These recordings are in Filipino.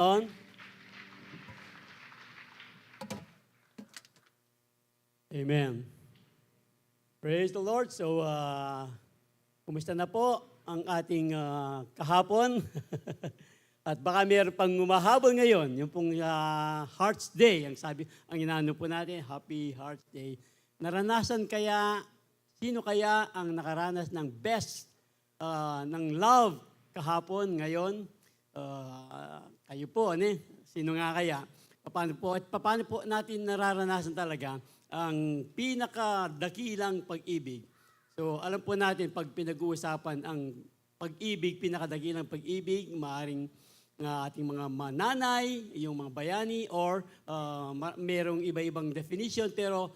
On. Amen. Praise the Lord. So, kumusta na po ang ating kahapon? At baka mayroon pang umahabol ngayon, yung pong Hearts Day, ang inaano po natin, Happy Hearts Day. Naranasan kaya, sino kaya ang nakaranas ng best ng love kahapon, ngayon? Kayo po, sino nga kaya? Paano po natin nararanasan talaga ang pinakadakilang pag-ibig? So, alam po natin, pag pinag-uusapan ang pag-ibig, pinakadakilang pag-ibig, maaaring ating mga mananay, yung mga bayani, or merong iba-ibang definition, pero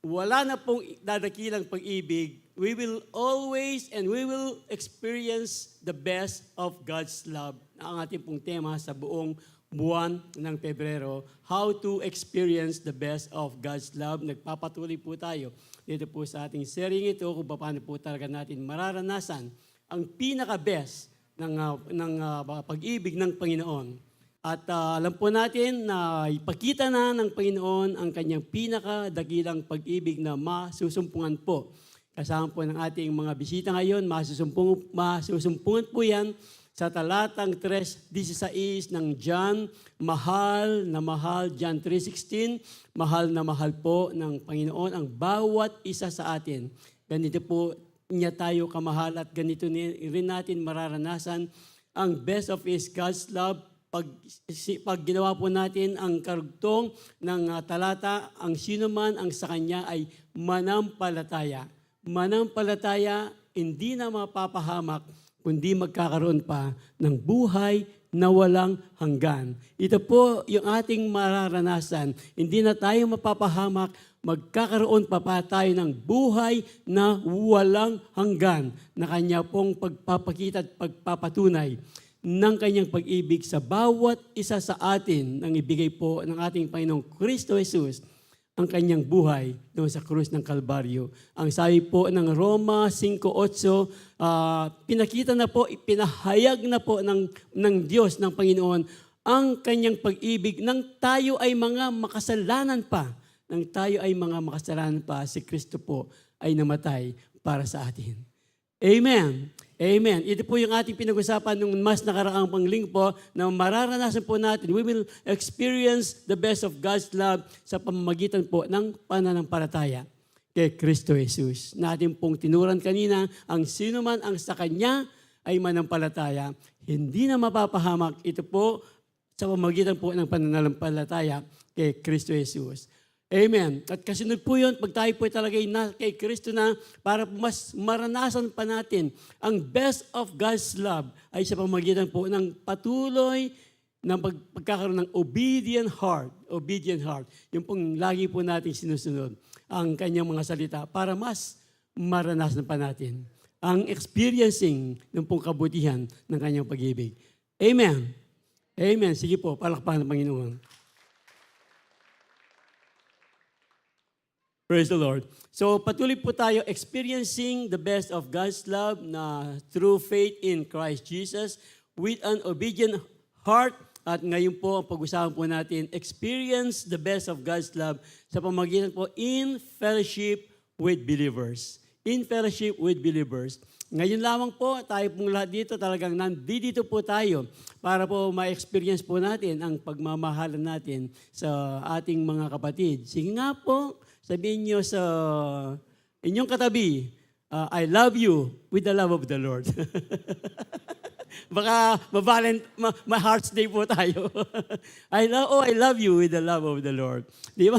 wala na pong dadakilang pag-ibig. We will always and we will experience the best of God's love. Ang ating pong tema sa buong buwan ng Pebrero, how to experience the best of God's love. Nagpapatuloy po tayo dito po sa ating series ito kung paano po talaga natin mararanasan ang pinaka-best ng pag-ibig ng Panginoon. At alam po natin na ipakita na ng Panginoon ang kanyang pinakadakilang pag-ibig na masusumpungan po. Kasama po ng ating mga bisita ngayon, masusumpungan po yan sa talatang 3:16 ng John. Mahal na mahal, John 3:16, mahal na mahal po ng Panginoon ang bawat isa sa atin. Ganito po niya tayo kamahal at ganito rin natin mararanasan ang best of His God's love. Pag ginawa po natin ang karugtong ng talata, ang sino man ang sa Kanya ay manampalataya. Manampalataya, hindi na mapapahamak, kundi magkakaroon pa ng buhay na walang hanggan. Ito po yung ating mararanasan. Hindi na tayo mapapahamak, magkakaroon pa tayo ng buhay na walang hanggan na Kanya pong pagpapakita at pagpapatunay ng Kanyang pag-ibig sa bawat isa sa atin nang ibigay po ng ating Panginoong Kristo Jesus ang Kanyang buhay doon sa krus ng Kalbaryo. Ang sabi po ng Roma 5:8, pinakita na po, ipinahayag na po ng Diyos, ng Panginoon, ang Kanyang pag-ibig nang tayo ay mga makasalanan pa. Nang tayo ay mga makasalanan pa, si Kristo po ay namatay para sa atin. Amen. Amen. Ito po yung ating pinag-usapan nung mas nakaraang panglinggo na mararanasan po natin. We will experience the best of God's love sa pamamagitan po ng pananampalataya kay Kristo Jesus. Natin pong tinuran kanina, ang sino man ang sa Kanya ay manampalataya, hindi na mapapahamak. Ito po sa pamamagitan po ng pananampalataya kay Kristo Jesus. Amen. At kasunod po yun, pag tayo po talaga kay Kristo na, para mas maranasan pa natin ang best of God's love ay sa pamamagitan po ng patuloy ng pagkakaroon ng obedient heart. Obedient heart. Yung pong lagi po natin sinusunod ang kanyang mga salita para mas maranasan pa natin ang experiencing ng pong kabutihan ng kanyang pag-ibig. Amen. Amen. Sige po, palakpakan ng Panginoon. Praise the Lord. So patuloy po tayo experiencing the best of God's love na through faith in Christ Jesus with an obedient heart. At ngayon po, ang pag-usapan po natin, experience the best of God's love sa pamamagitan po in fellowship with believers. In fellowship with believers. Ngayon lamang po, tayo pong lahat dito, talagang nandito po tayo para po ma-experience po natin ang pagmamahalan natin sa ating mga kapatid. Sige nga po, sabihin nyo sa inyong katabi, I love you with the love of the Lord. Baka ma-Hearts Day po tayo. I love you with the love of the Lord. Di ba?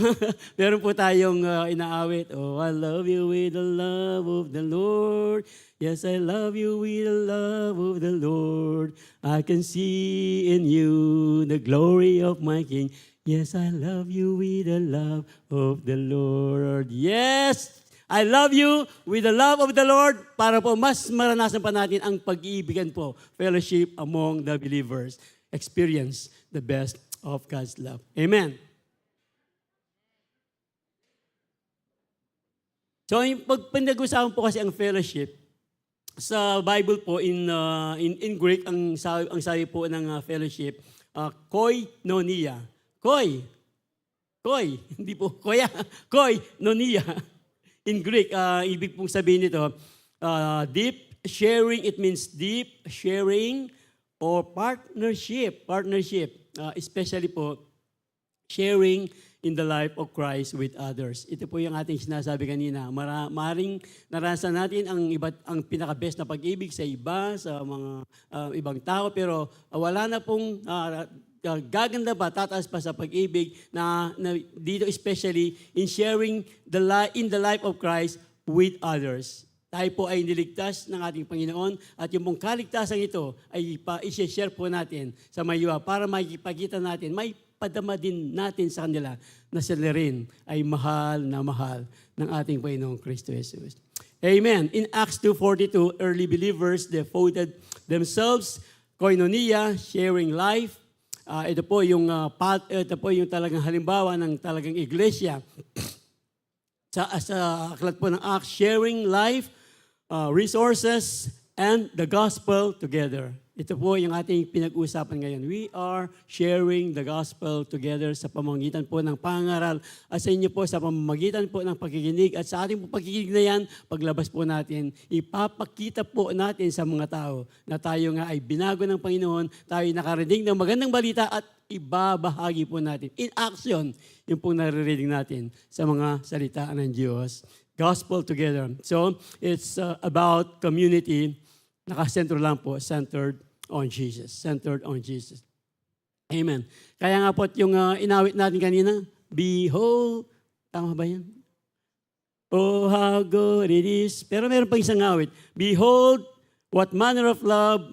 Meron po tayong inaawit, oh, I love you with the love of the Lord. Yes, I love you with the love of the Lord. I can see in you the glory of my King. Yes, I love you with the love of the Lord. Yes, I love you with the love of the Lord para po mas maranasan pa natin ang pag-iibigan po, fellowship among the believers. Experience the best of God's love. Amen. So, pag pinag-usapan po kasi ang fellowship, sa Bible po, in Greek, ang sabi po ng fellowship, koinonia. Koy, hindi po koya, koinonia. In Greek, ibig pong sabihin nito, deep sharing, it means deep sharing or partnership. Especially po, sharing in the life of Christ with others. Ito po yung ating sinasabi kanina. Maring naranasan natin ang pinaka-best na pag-ibig sa iba, sa mga ibang tao, pero wala na pong gaganda pa, tataas pa sa pag-ibig na dito especially in sharing in the life of Christ with others. Tayo po ay niligtas ng ating Panginoon at yung pong kaligtasan ito ay i-share po natin sa mayuwa para makikipagkita natin, may padama din natin sa kanila na sila rin ay mahal na mahal ng ating Panginoong Kristo Jesus. Amen. In Acts 2:42, early believers devoted themselves, koinonia, sharing life. Ito po yung talagang halimbawa ng talagang iglesia. Sa aklat po ng Acts, sharing life, resources, and the gospel together. Ito po yung ating pinag-uusapan ngayon. We are sharing the gospel together sa pamamagitan po ng pangaral at sa inyo po sa pamamagitan po ng pagkikinig at sa ating po pagkikinig na yan, paglabas po natin, ipapakita po natin sa mga tao na tayo nga ay binago ng Panginoon, tayo nakarinig ng magandang balita at ibabahagi po natin. In action, yung pong naririnig natin sa mga salita ng Diyos. Gospel together. So, it's about community. Nakasentro lang po, centered on Jesus. Centered on Jesus. Amen. Kaya nga po yung inawit natin kanina, behold, tama ba yan? Oh, how good it is. Pero meron pang isang awit. Behold, what manner of love.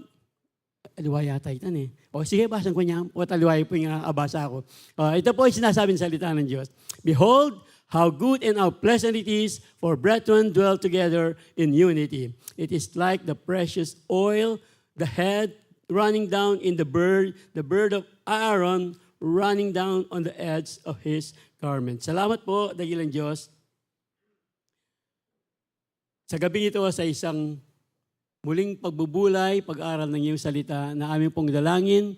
Aliwa yata ito eh. O sige, basan ko niya. O taliway po yung abasa ako. Ito po ay sinasabi ng salita ng Diyos. Behold, how good and how pleasant it is for brethren dwell together in unity. It is like the precious oil, the head running down in the bird of Aaron running down on the edge of his garment. Salamat po, dakilang Diyos. Sa gabi ito sa isang muling pagbubulay, pag-aral ng iyong salita na aming pong dalangin,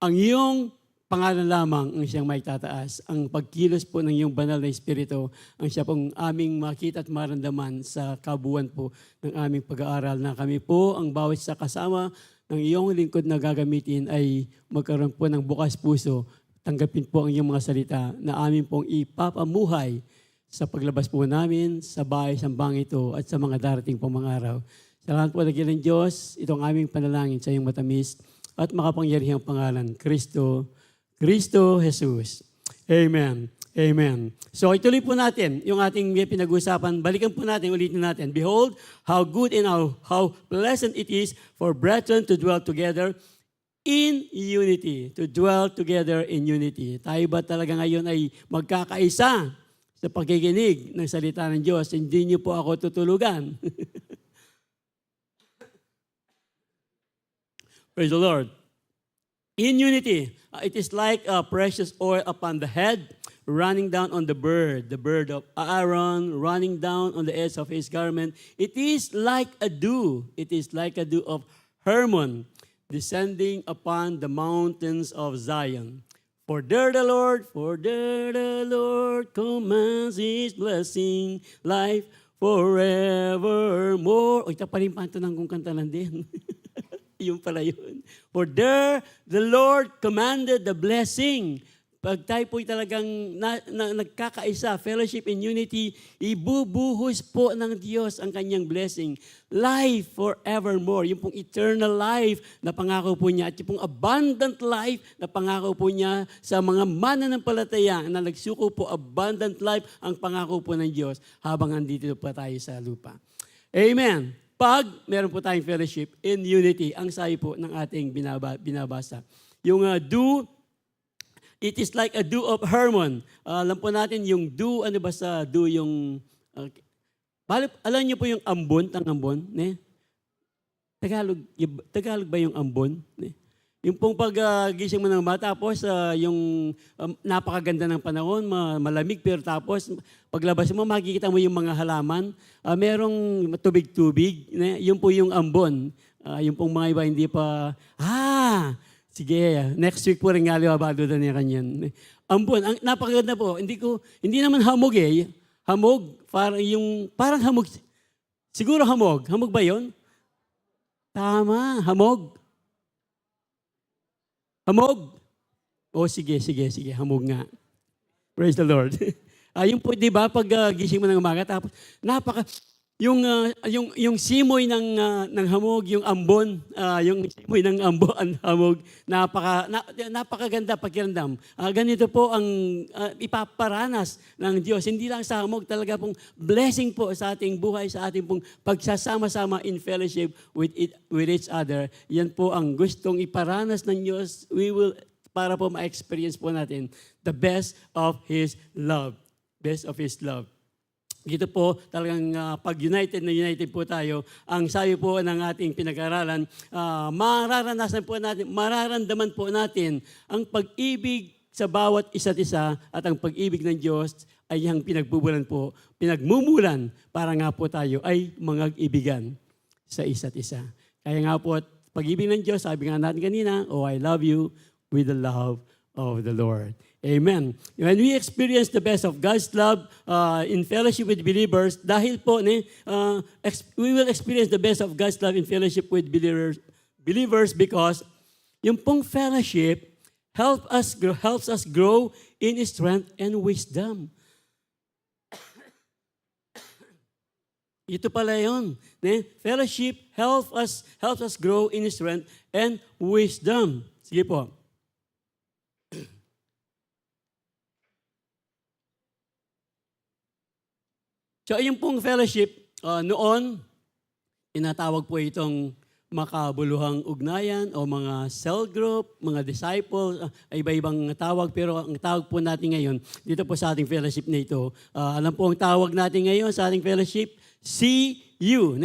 ang iyong pangalan lamang ang siyang may tataas. Ang pagkilos po ng iyong banal na Espiritu, ang siya pong aming makita at maramdaman sa kabuuan po ng aming pag-aaral na kami po, ang bawat sa kasama ng iyong lingkod na gagamitin ay magkaroon po ng bukas puso. Tanggapin po ang iyong mga salita na amin pong ipapamuhay sa paglabas po namin sa bahay sambang ito at sa mga darating pong mga araw. Salamat po dakilang Diyos, itong aming panalangin sa iyong matamis at makapangyarihang pangalan, Kristo Jesus. Amen. Amen. So ituloy po natin yung ating pinag-usapan. Balikan po natin, ulitin natin. Behold, how good and how pleasant it is for brethren to dwell together in unity. To dwell together in unity. Tayo ba talaga ngayon ay magkakaisa sa pagkikinig ng salita ng Diyos? Hindi niyo po ako tutulugan. Praise the Lord. In unity, it is like a precious oil upon the head, running down on the bird of Aaron, running down on the edge of his garment. It is like a dew. It is like a dew of Hermon, descending upon the mountains of Zion. For there the Lord commands His blessing, life forevermore. O, ito pa rin pantanang kong kanta lang din. Yung pala yun. For there, the Lord commanded the blessing. Pag tayo po'y talagang nagkakaisa, fellowship in unity, ibubuhos po ng Diyos ang kanyang blessing. Life forevermore. Yung pong eternal life na pangako po niya at yung pong abundant life na pangako po niya sa mga mananampalataya na nagsuko po abundant life ang pangako po ng Diyos habang andito pa tayo sa lupa. Amen. Pag meron po tayong fellowship in unity, ang sabi po ng ating binabasa. Yung dew, it is like a dew of Hermon. Alam po natin yung dew, ano ba sa dew yung... alam niyo po yung ambon, tangambon? Ne? Tagalog ba yung ambon? Ne? Yung pong pag-gising mo ng matapos, yung napakaganda ng panahon, malamig, pero tapos paglabas mo, makikita mo yung mga halaman, merong tubig-tubig, yun po yung ambon. Yung pong mga iba hindi pa, sige, next week po rin nga liwabado na niya kanyan. Ambon, ang napakaganda po, hindi naman hamog eh. Hamog, parang hamog. Siguro hamog. Hamog ba yon? Tama, hamog. Hamog. Sige, hamog nga. Praise the Lord. Yung po, di ba, pag gising mo ng umaga, tapos yung simoy ng hamog, yung ambon, yung simoy ng hamog, napakaganda pakiramdam. Ganito po ang ipaparanas ng Diyos. Hindi lang sa hamog, talaga pong blessing po sa ating buhay, sa ating pong pagsasama-sama in fellowship with each other. Yan po ang gustong iparanas ng Diyos. Para po ma-experience po natin the best of His love. Best of His love. Dito po talagang pag united po tayo, ang sabi po ng ating pinag-aralan, mararamdaman po natin ang pag-ibig sa bawat isa't isa at ang pag-ibig ng Diyos ay ang pinagmumulan para nga po tayo ay mag-ibigan sa isa't isa. Kaya nga po, pag-ibig ng Diyos, sabi nga natin kanina, I love you with the love of the Lord. Amen. When we experience the best of God's love in fellowship with believers, dahil po, we will experience the best of God's love in fellowship with believers because yung pong fellowship helps us grow in strength and wisdom. Ito pala yun. Fellowship helps us grow in strength and wisdom. Sige po. So yung pong fellowship, noon, tinatawag po itong makabuluhang ugnayan o mga cell group, mga disciples, iba-ibang tawag. Pero ang tawag po natin ngayon, dito po sa ating fellowship na ito, alam po ang tawag natin ngayon sa ating fellowship, CU,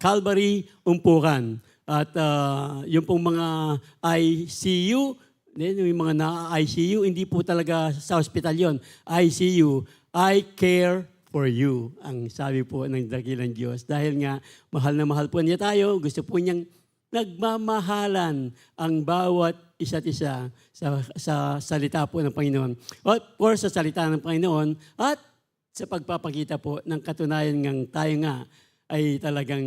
Calvary Umpukan. At yung pong mga ICU, yung mga na-ICU, hindi po talaga sa hospital yon. ICU, I care for you, ang sabi po ng dakilang Diyos. Dahil nga, mahal na mahal po niya tayo, gusto po niyang nagmamahalan ang bawat isa't isa sa salita po ng Panginoon. Or sa salita ng Panginoon at sa pagpapakita po ng katunayan ng tayo nga ay talagang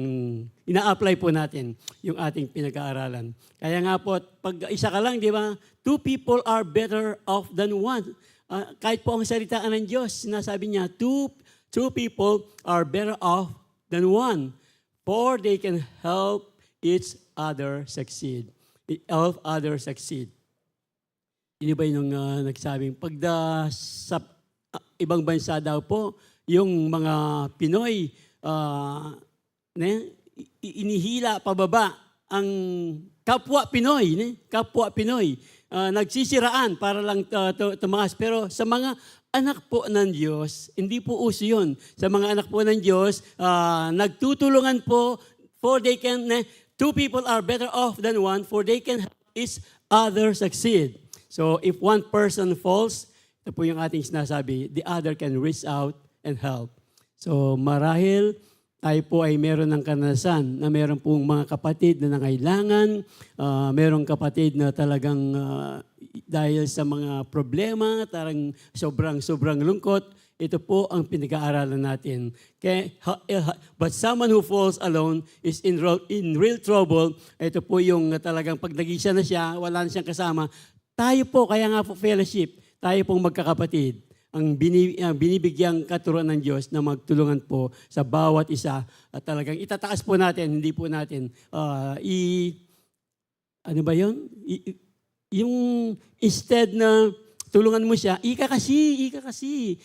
ina-apply po natin yung ating pinag-aaralan. Kaya nga po, pag isa ka lang, di ba, 2 people are better off than one. Kahit po ang salitaan ng Diyos, sinasabi niya, two people are better off than one, for they can help each other succeed. Help others succeed. Yun ba yung nagsabing, sa ibang bansa daw po, yung mga Pinoy, inihila pababa ang kapwa Pinoy. Nagsisiraan para lang tumaas. Pero sa mga anak po ng Diyos, hindi po uso yun. Sa mga anak po ng Diyos, nagtutulungan po, for they can, 2 people are better off than one, for they can help each other succeed. So if one person falls, ito po yung ating sinasabi, the other can reach out and help. So marahil, tayo po ay meron ng karanasan na meron pong mga kapatid na nangailangan, merong kapatid na talagang dahil sa mga problema, tarang sobrang lungkot, ito po ang pinag-aaralan natin. But someone who falls alone is in real trouble. Ito po yung talagang pag nag-isa na siya, wala na siyang kasama. Tayo po, kaya nga po fellowship, tayo pong magkakapatid. Ang binibigyang katuruan ng Diyos na magtulungan po sa bawat isa at talagang itataas po natin, hindi po natin yung instead na tulungan mo siya, ikaw kasi,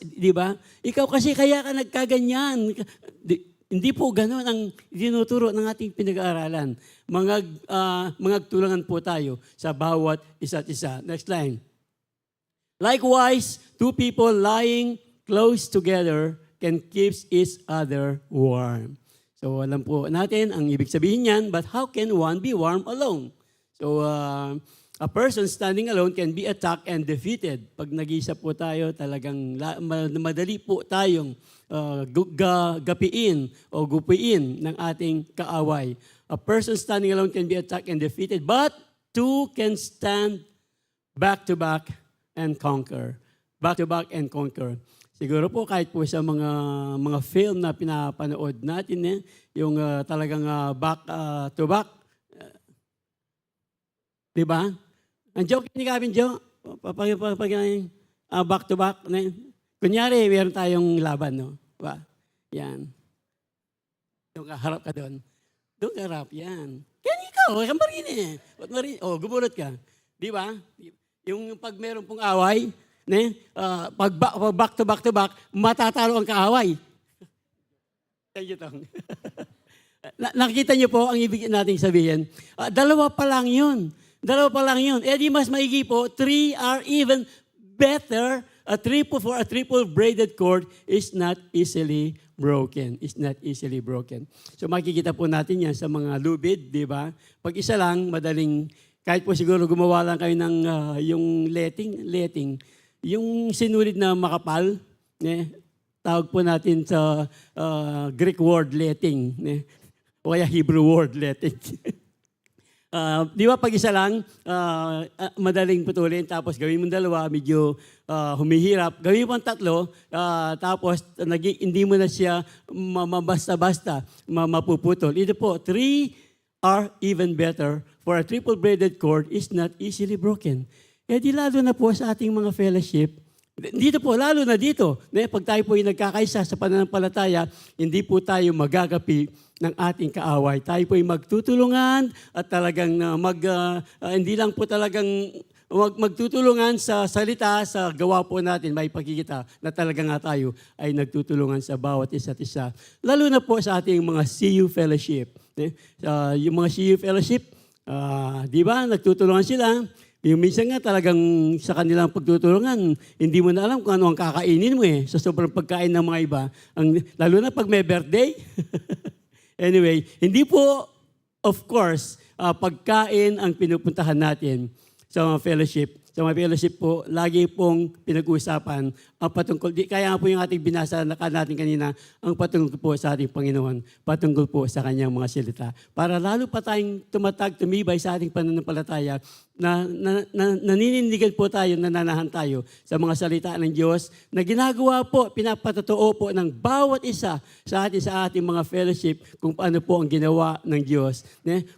di ba? Ikaw kasi kaya ka nagkaganyan. Hindi po gano'n ang dinuturo ng ating pinag-aaralan. Magtulungan po tayo sa bawat isa't isa. Next line. Likewise, 2 people lying close together can keep each other warm. So alam po natin ang ibig sabihin niyan, but how can one be warm alone? So A person standing alone can be attacked and defeated. Pag nag-isa po tayo, talagang madali po tayong gapiin o gupiin ng ating kaaway. A person standing alone can be attacked and defeated, but two can stand back to back and conquer. Back to back and conquer. Siguro po kahit po sa mga film na pinapanood natin, yung talagang back to back, di ba? Ang joke ni Gavin Joe, back to back. Kunyari, meron tayong laban, no? Ba? Yan. Doon ka, harap ka doon. Doon ka harap, yan. Kaya ikaw, kang marine. Ba't marine? Oh, gumulot ka. Di ba? Yung pag meron pong away, pag back to back, matatalo ang kaaway. Thank you, Tong. Nakikita niyo po ang ibig nating sabihin. Dalawa pa lang yun. Eh di mas maigi po, 3 are even better. A triple braided cord is not easily broken. So makikita po natin yan sa mga lubid, di ba? Pag isa lang, madaling, kahit po siguro gumawa lang kayo ng yung letting, yung sinulid na makapal, tawag po natin sa Greek word letting, o kaya Hebrew word letting. Di ba pag isa lang, madaling putulin, tapos gawin mo dalawa, medyo humihirap. Gawin mo ang tatlo, tapos hindi mo na siya basta-basta mapuputol. Ito po, 3 are even better, for a triple braided cord is not easily broken. Eh di lalo na po sa ating mga fellowship, dito po, lalo na dito, pag tayo po yung nagkakaisa sa pananampalataya, hindi po tayo magagapi ng ating kaaway. Tayo po yung magtutulungan at talagang hindi lang po talagang magtutulungan sa salita, sa gawa po natin, may pagkikita na talaga nga tayo ay nagtutulungan sa bawat isa't isa. Lalo na po sa ating mga CU fellowship. Yung mga CU fellowship, di ba, nagtutulungan sila. Yung minsan nga talagang sa kanilang pagtutulungan, hindi mo na alam kung ano ang kakainin mo sa sobrang pagkain ng mga iba. Lalo na pag may birthday. Anyway, hindi po, of course, pagkain ang pinupuntahan natin sa mga fellowship. Sa mga fellowship po, lagi pong pinag-uusapan ang patungkol. Kaya nga po yung ating binasa natin kanina, ang patungkol po sa ating Panginoon, patungkol po sa kanyang mga salita. Para lalo pa tayong tumibay sa ating pananampalataya, naninindigan po tayo, nananahan tayo sa mga salita ng Diyos na ginagawa po, pinapatotoo po ng bawat isa sa ating mga fellowship kung paano po ang ginawa ng Diyos.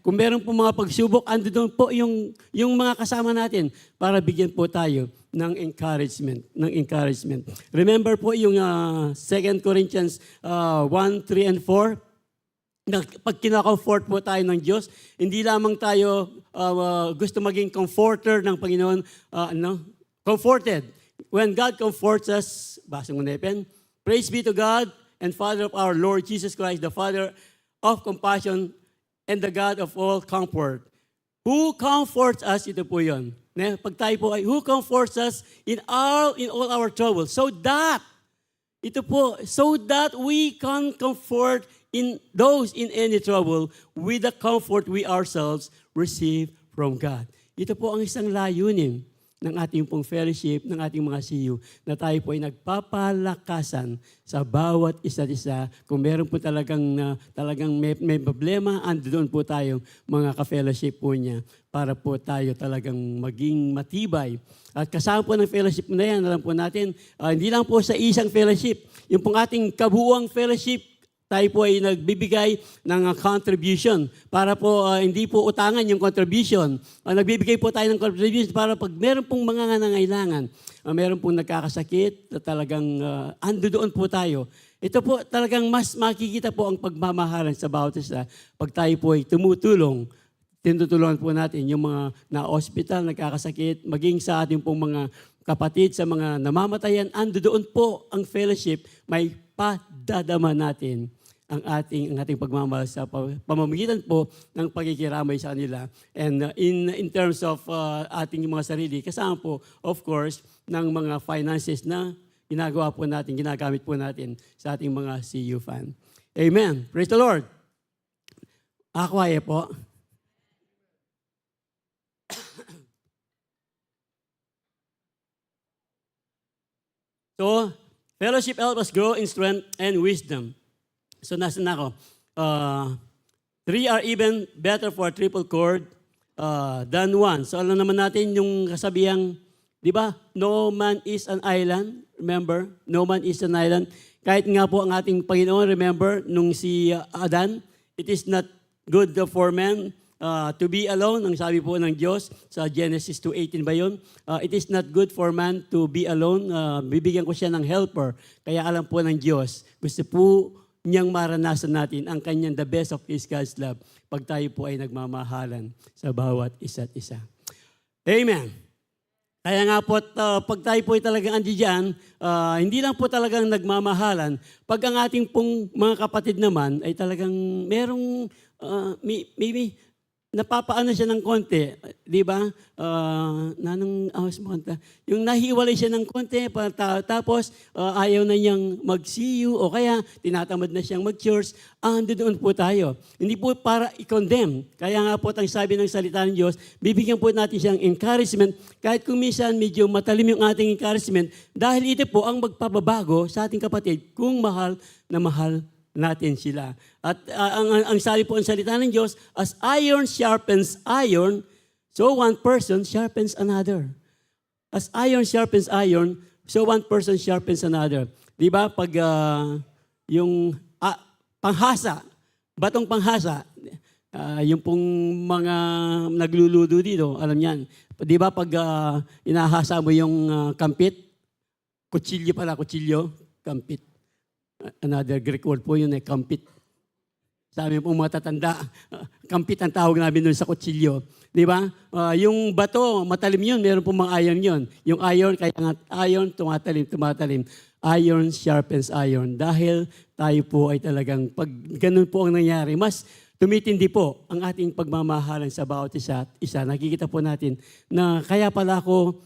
Kung meron po mga pagsubok, ando doon po yung mga kasama natin para bigyan po tayo ng encouragement. Remember po yung 2 Corinthians 1, 3, and 4, na pag kinaka-comfort po tayo ng Diyos, hindi lamang tayo gusto maging comforter ng Panginoon, comforted. When God comforts us, basa mo na pen, praise be to God and Father of our Lord Jesus Christ, the Father of compassion and the God of all comfort. Who comforts us, ito po yun. Pag tayo po ay, who comforts us in all our troubles, so that we can comfort in those in any trouble with the comfort we ourselves receive from God. Ito po ang isang layunin ng ating pong fellowship, ng ating mga CU, na tayo po ay nagpapalakasan sa bawat isa't isa. Kung meron po talagang may problema, doon po tayo mga ka-fellowship po niya para po tayo talagang maging matibay. At kasama po ng fellowship na yan, alam po natin, hindi lang po sa isang fellowship, yung pong ating kabuuang fellowship, tayo po ay nagbibigay ng contribution para po hindi po utangan yung contribution. Nagbibigay po tayo ng contribution para pag meron pong mga nangailangan, meron pong nagkakasakit, talagang ando doon po tayo. Ito po talagang mas makikita po ang pagmamahalan sa bawat isa pag tayo po ay tumutulong. Tinutulungan po natin yung mga na-hospital, nagkakasakit, maging sa ating pong mga kapatid, sa mga namamatayan, ando doon po ang fellowship, may padadama natin ang ating pagmamahal sa pamamagitan po ng pagkikiramay sa kanila. And in terms of ating mga sarili, kasama po, of course, ng mga finances na ginagawa po natin, ginagamit po natin sa ating mga CU fan. Amen. Praise the Lord. Quiet po. So, fellowship helps us grow in strength and wisdom. So, nasa na ako? Three are even better for a triple cord than one. So, alam naman natin yung kasabihang, di ba? No man is an island. Remember? No man is an island. Kahit nga po ang ating Panginoon, remember, nung si Adan, it is not good for man to be alone. Ang sabi po ng Diyos sa Genesis 2:18 ba yun? It is not good for man to be alone. Bibigyan ko siya ng helper. Kaya alam po ng Diyos, gusto po niyang maranasan natin ang kanyang the best of His God's love pag tayo po ay nagmamahalan sa bawat isa't isa. Amen. Kaya nga po, pag tayo po ay talagang andiyan, hindi lang po talagang nagmamahalan, pag ang ating pong mga kapatid naman ay talagang merong, maybe, napapaano siya ng konti, di ba? Yung nahiwalay siya ng konti, tapos ayaw na niyang mag-see you, o kaya tinatamad na siyang mag-church, doon po tayo. Hindi po para i-condemn. Kaya nga po, ang sabi ng salita ng Diyos, bibigyan po natin siyang encouragement, kahit kung minsan medyo matalim yung ating encouragement, dahil ito po ang magpapabago sa ating kapatid kung mahal na mahal natin sila. At ang sabi po ang salita ng Diyos, as iron sharpens iron, so one person sharpens another. As iron sharpens iron, so one person sharpens another. Di ba? Pag yung panghasa, batong panghasa, yung pong mga nagluludo dito, alam niyan. Di ba? Pag inahasa mo yung kampit, kutsilyo, kampit. Another Greek word po yun kampit. Sabi po mga tatanda, kampit ang tawag namin doon sa kutsilyo. Di ba? Yung bato, matalim yun, meron po mga iron yun. Yung iron, kaya nga iron, tumatalim. Iron sharpens iron. Dahil tayo po ay talagang, pag ganun po ang nangyari, mas tumitindi po ang ating pagmamahalan sa bawat isa. Nakikita po natin na kaya pala ako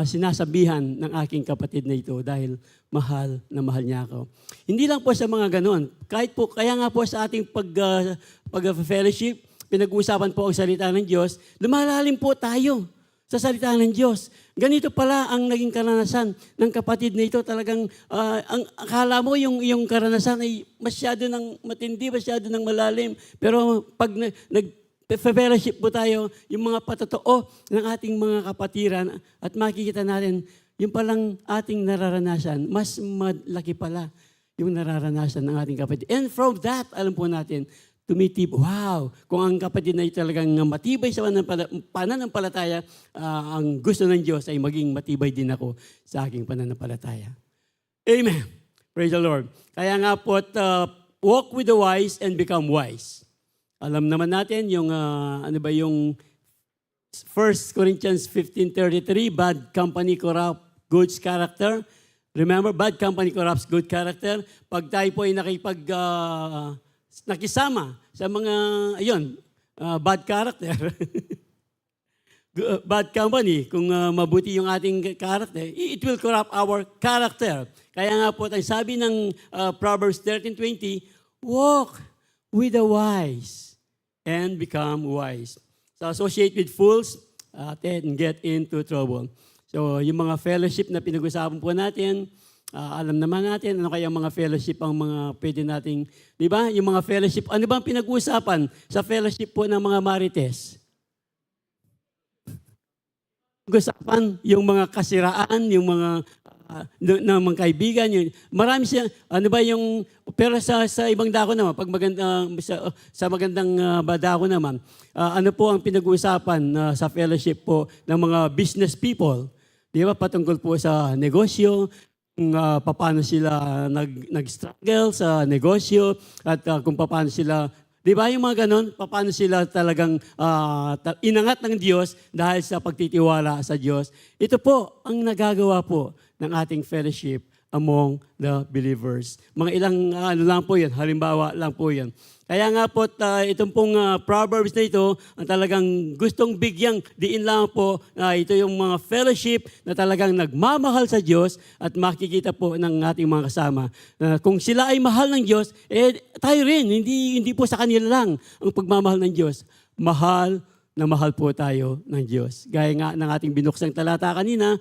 sinasabihan ng aking kapatid na ito dahil mahal na mahal niya ako. Hindi lang po sa mga ganon. Kaya nga po sa ating pag-fellowship, pinag-uusapan po ang salita ng Diyos, lumalalim po tayo sa salita ng Diyos. Ganito pala ang naging karanasan ng kapatid na ito. Talagang, ang akala mo yung karanasan ay masyado ng matindi, masyado ng malalim. Pero pag fellowship po tayo, yung mga patotoo ng ating mga kapatiran at makikita natin, yung palang ating nararanasan, mas malaki pala yung nararanasan ng ating kapatid. And from that, alam po natin, wow, kung ang kapatid na ito talagang matibay sa pananampalataya, ang gusto ng Diyos ay maging matibay din ako sa aking pananampalataya. Amen. Praise the Lord. Kaya nga po, walk with the wise and become wise. Alam naman natin yung, yung 1 Corinthians 15:33, bad company corrupt good character. Remember, bad company corrupts good character. Pag tayo po ay nakisama sa mga, bad character, bad company, kung mabuti yung ating character, it will corrupt our character. Kaya nga po, ang sabi ng Proverbs 13:20, walk with the wise and become wise. So associate with fools and get into trouble. So yung mga fellowship na pinag-usapan po natin, alam naman natin ano kaya mga fellowship ang mga pwede nating, di ba? Yung mga fellowship, ano ba ang pinag-uusapan sa fellowship po ng mga marites? Pag-usapan yung mga kasiraan, yung mga ng mga kaibigan, yun. Marami siya, pero sa ibang dako naman, pag sa magandang dako naman, ano po ang pinag-uusapan sa fellowship po ng mga business people? Di ba, patungkol po sa negosyo, paano sila nag-struggle sa negosyo, at kung paano sila, di ba yung mga ganon, paano sila talagang inangat ng Diyos dahil sa pagtitiwala sa Diyos. Ito po ang nagagawa po ng ating fellowship among the believers. Mga ilang lang po yan, halimbawa lang po yan. Kaya nga po, itong pong Proverbs na ito, ang talagang gustong bigyang diin lang po, ito yung mga fellowship na talagang nagmamahal sa Diyos at makikita po ng ating mga kasama. Kung sila ay mahal ng Diyos, tayo rin, hindi po sa kanila lang ang pagmamahal ng Diyos. Mahal na mahal po tayo ng Diyos. Gaya nga ng ating binuksang talata kanina,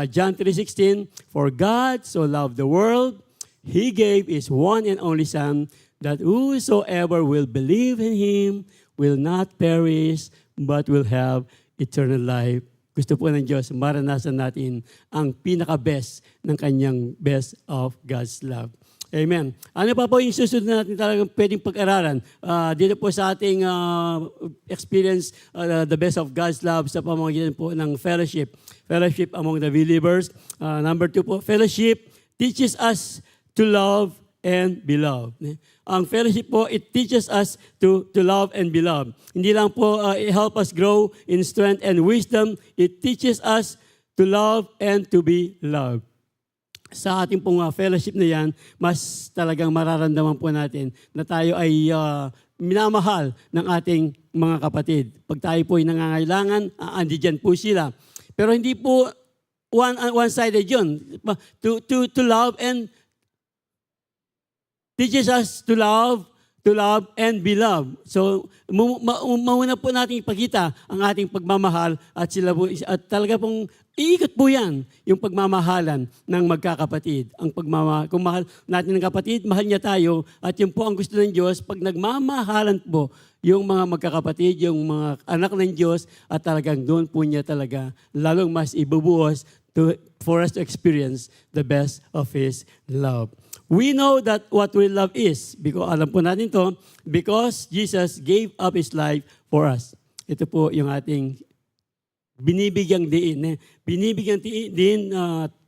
John 3:16, "For God so loved the world, He gave His one and only Son, that whosoever will believe in Him will not perish, but will have eternal life." Gusto po ng Diyos, maranasan natin ang pinaka-best ng kanyang best of God's love. Amen. Ano pa po yung susunod natin talagang pwedeng pag-aralan? Dito po sa ating experience, the best of God's love sa pamamagitan po ng fellowship. Fellowship among the believers. Number 2 po, fellowship teaches us to love and be loved. Ang fellowship po, it teaches us to love and be loved. Hindi lang po it help us grow in strength and wisdom. It teaches us to love and to be loved. Sa ating pong fellowship na yan, mas talagang mararamdaman po natin na tayo ay minamahal ng ating mga kapatid. Pag tayo po ay nangangailangan, andiyan po sila. Pero hindi po one-sided yun. To love and teaches us to love and be loved. So, mauna po natin ipakita ang ating pagmamahal at sila po, at talaga pong iikot po yan, yung pagmamahalan ng magkakapatid. Kung mahal natin ng kapatid, mahal niya tayo, at yun po ang gusto ng Diyos, pag nagmamahalan po yung mga magkakapatid, yung mga anak ng Diyos, at talagang doon po niya talaga lalong mas ibubuhos for us to experience the best of His love. We know that what real love is, because alam po natin to, because Jesus gave up His life for us. Ito po yung ating binibigyang diin. Binibigyang diin,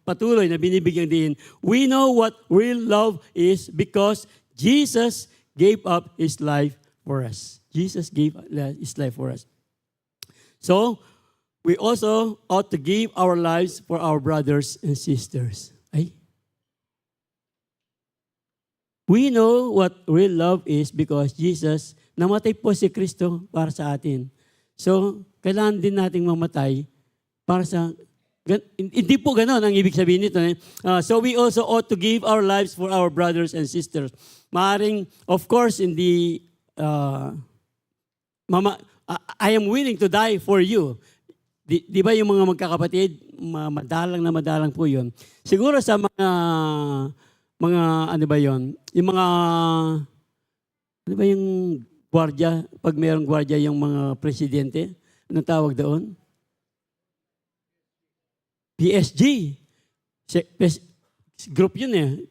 patuloy na binibigyang diin. We know what real love is because Jesus gave up His life for us. Jesus gave His life for us. So, we also ought to give our lives for our brothers and sisters. We know what real love is because Jesus, namatay po si Kristo para sa atin. So, kailangan din nating mamatay para sa... Hindi po ganon ang ibig sabihin nito. So, we also ought to give our lives for our brothers and sisters. Maaring, of course, hindi... I am willing to die for you. Di ba yung mga magkakapatid, madalang po yun. Siguro sa mga ano ba yon? Yung mga, ano ba yung gwardiya, pag mayroong gwardiya yung mga presidente, anong tawag doon? PSG. Group yun eh.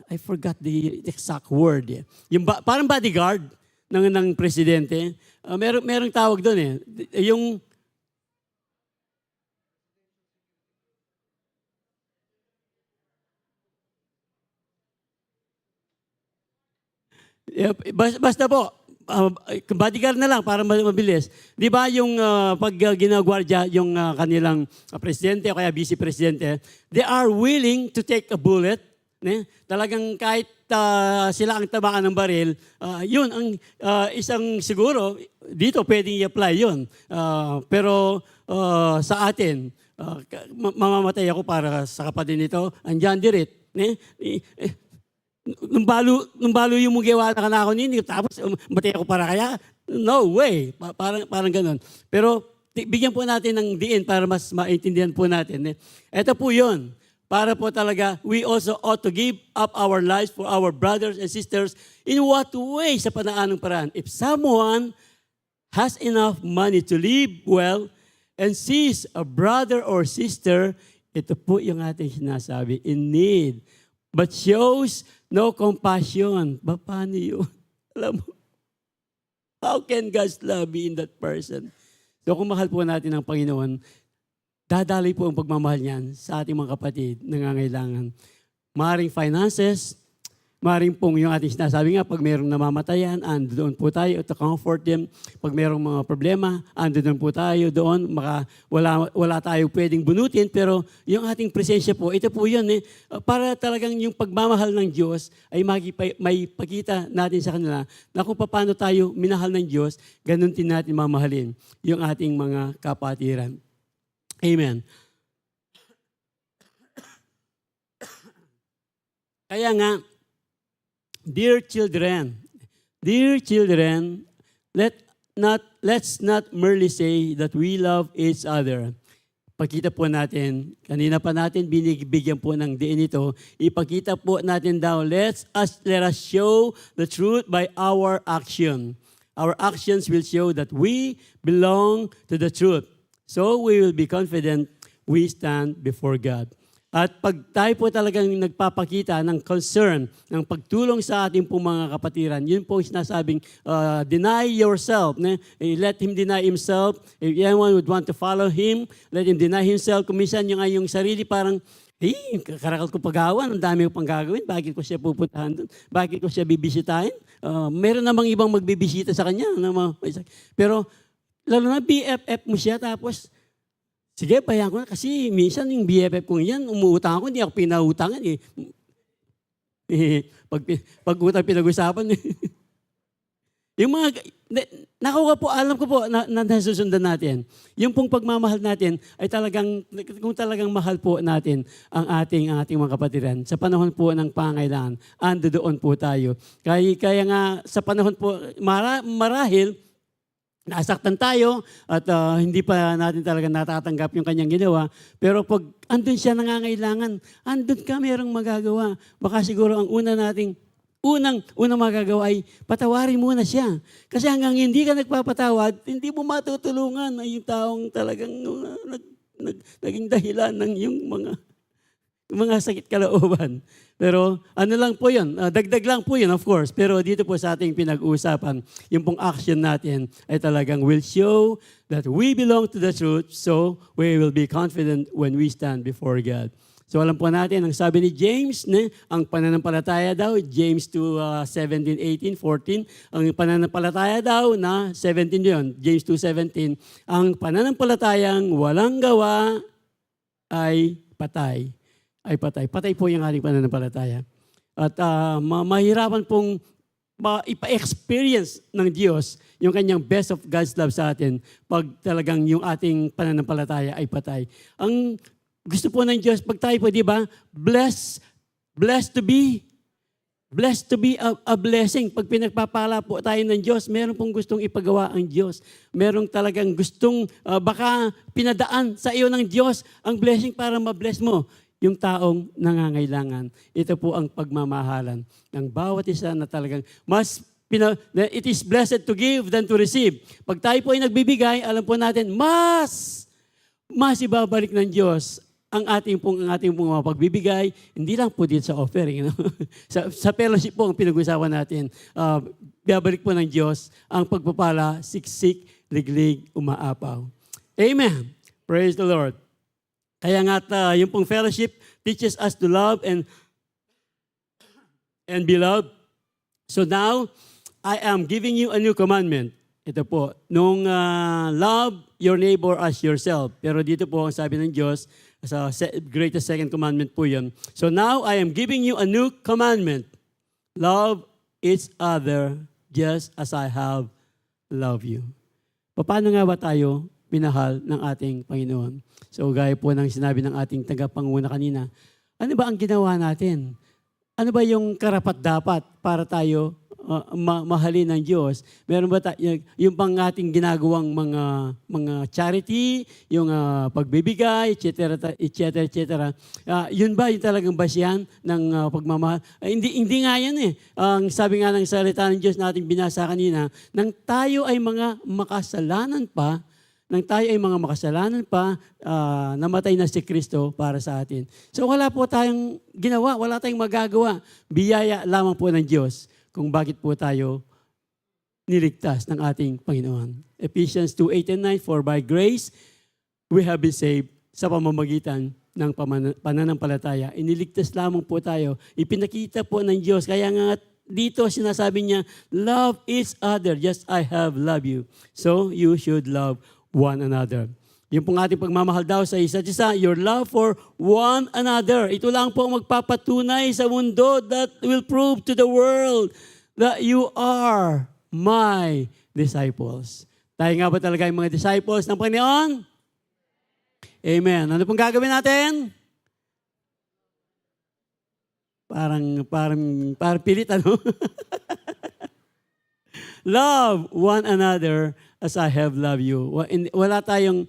I forgot the exact word eh. Yung parang bodyguard ng presidente. Merong tawag doon eh. Yung basta po, bodyguard na lang para mabilis. Di ba yung pag ginagwardya yung kanilang presidente o kaya vice-presidente, they are willing to take a bullet. Talagang kahit sila ang tamaan ng baril, yun ang isang siguro, dito pwedeng i-apply yun. Pero sa atin, mamamatay ako para sa kapatid nito, andyan dirit. Nung balo yung mugiwa na kanako nini, tapos matay ako para kaya? No way. Parang ganun. Pero bigyan po natin ng diin para mas maintindihan po natin. Ito po yun. Para po talaga, we also ought to give up our lives for our brothers and sisters. In what way? Sa panaanong paraan. If someone has enough money to live well and sees a brother or sister, ito po yung ating sinasabi, in need, but shows no compassion. Paano yun? Alam mo, how can God's love be in that person? So kung mahal po natin ang Panginoon, dadali po ang pagmamahal niyan sa ating mga kapatid na nangangailangan. Maring finances, maring pong yung ating sinasabi nga, pag mayroong namamatayan, ando doon po tayo to comfort them. Pag mayroong mga problema, ando doon po tayo doon. Wala tayo pwedeng bunutin, pero yung ating presensya po, ito po yun para talagang yung pagmamahal ng Diyos ay may pagkita natin sa kanila na kung paano tayo minahal ng Diyos, ganun din natin mamahalin yung ating mga kapatiran. Amen. Kaya nga, Dear children, let let's not merely say that we love each other. Pagkita po natin, kanina pa natin binibigyan po ng diin ito, ipakita po natin daw, let us show the truth by our action. Our actions will show that we belong to the truth. So we will be confident we stand before God. At pag tayo po talagang nagpapakita ng concern, ng pagtulong sa ating pong mga kapatiran, yun po sinasabing, deny yourself. Let him deny himself. If anyone would want to follow him, let him deny himself. Kung minsan yung sarili parang, karakal ko pagawan, ang dami ko pang gagawin, bakit ko siya pupuntahan doon? Bakit ko siya bibisitahin? Meron namang ibang magbibisita sa kanya. Pero lalo na BFF mo siya, tapos, sige, bayan ko na. Kasi minsan yung BFF ko yan, umuutang ako, hindi ako pinautangan eh. Pag utang pinag-usapan. Yung mga, nakuha po, alam ko po na nasusundan natin. Yung pong pagmamahal natin ay talagang, kung talagang mahal po natin ang ating mga kapatiran. Sa panahon po ng pangailangan, ando doon po tayo. Kaya nga sa panahon po, marahil, nasaktan tayo at hindi pa natin talaga natatanggap yung kanyang ginawa. Pero pag andun siya nangangailangan, andun ka, merong magagawa. Baka siguro ang unang magagawa ay patawarin muna siya. Kasi hanggang hindi ka nagpapatawad, hindi mo matutulungan ay yung taong talagang naging dahilan ng yung mga sakit kalooban. Pero ano lang po yun, dagdag lang po yun of course. Pero dito po sa ating pinag-uusapan, yung pong action natin ay talagang will show that we belong to the truth, so we will be confident when we stand before God. So alam po natin, ang sabi ni James, ang pananampalataya daw, James 2:17, 18, 14, ang pananampalataya daw na 17 yun, James 2:17, ang pananampalatayang walang gawa ay patay. Patay po yung ating pananampalataya. At mahirapan pong ipa-experience ng Diyos yung kanyang best of God's love sa atin pag talagang yung ating pananampalataya ay patay. Ang gusto po ng Diyos, pag tayo po, di ba, blessed to be a blessing. Pag pinagpapala po tayo ng Diyos, meron pong gustong ipagawa ang Diyos. Merong talagang gustong, baka pinadaan sa iyo ng Diyos ang blessing para ma-bless mo yung taong nangangailangan. Ito po ang pagmamahalan ng bawat isa na talagang it is blessed to give than to receive. Pag tayo po ay nagbibigay, alam po natin, mas ibabalik ng Diyos ang ating pong mga pagbibigay, hindi lang po dito sa offering. sa fellowship po ang pinag-usapan natin. Bibalik po ng Diyos ang pagpapala, siksik, liglig, umaapaw. Amen. Praise the Lord. Kaya nga yung pong fellowship teaches us to love and be loved. So now, I am giving you a new commandment. Ito po, nung love your neighbor as yourself. Pero dito po ang sabi ng Diyos, sa greatest second commandment po yun. So now, I am giving you a new commandment. Love each other just as I have loved you. Paano nga ba tayo minahal ng ating Panginoon? So gaya po ng sinabi ng ating tagapanguna kanina, ano ba ang ginawa natin? Ano ba yung karapat-dapat para tayo mahalin ng Diyos? Meron ba yung pang ating ginagawang mga charity, yung pagbibigay, etc. Yun ba yung talagang basihan ng pagmamahal? Hindi nga yan eh. Ang sabi nga ng salita ng Diyos nating binasa kanina, nang tayo ay mga makasalanan pa, namatay na si Kristo para sa atin. So wala po tayong ginawa, wala tayong magagawa. Biyaya lamang po ng Diyos kung bakit po tayo niligtas ng ating Panginoon. Ephesians 2:8 and 9, for by grace we have been saved sa pamamagitan ng pananampalataya. Iniligtas lamang po tayo. Ipinakita po ng Diyos. Kaya nga dito sinasabi niya, love each other just I have loved you. So you should love one another. Yung pong ating pagmamahal daw sa isa't isa, your love for one another. Ito lang po magpapatunay sa mundo that will prove to the world that you are my disciples. Tayo nga ba talaga yung mga disciples ng Panginoon? Amen. Ano pong gagawin natin? Parang pilit, ano? Love one another as I have loved you. Wala tayong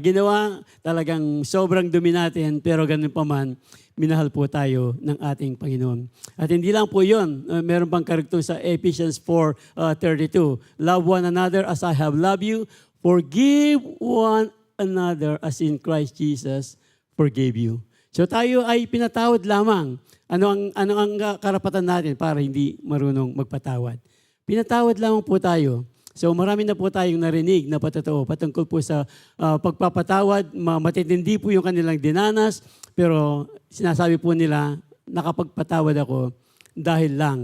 ginawa, talagang sobrang dumi natin, pero ganun pa man, minahal po tayo ng ating Panginoon. At hindi lang po yun, meron pang karugtong sa Ephesians 4:32. Love one another as I have loved you. Forgive one another as in Christ Jesus forgave you. So tayo ay pinatawad lamang. Ano ang karapatan natin para hindi marunong magpatawad? Pinatawad lamang po tayo. So marami na po tayong narinig na patotoo patungkol po sa pagpapatawad. Matitindi po yung kanilang dinanas, pero sinasabi po nila, nakapagpatawad ako dahil lang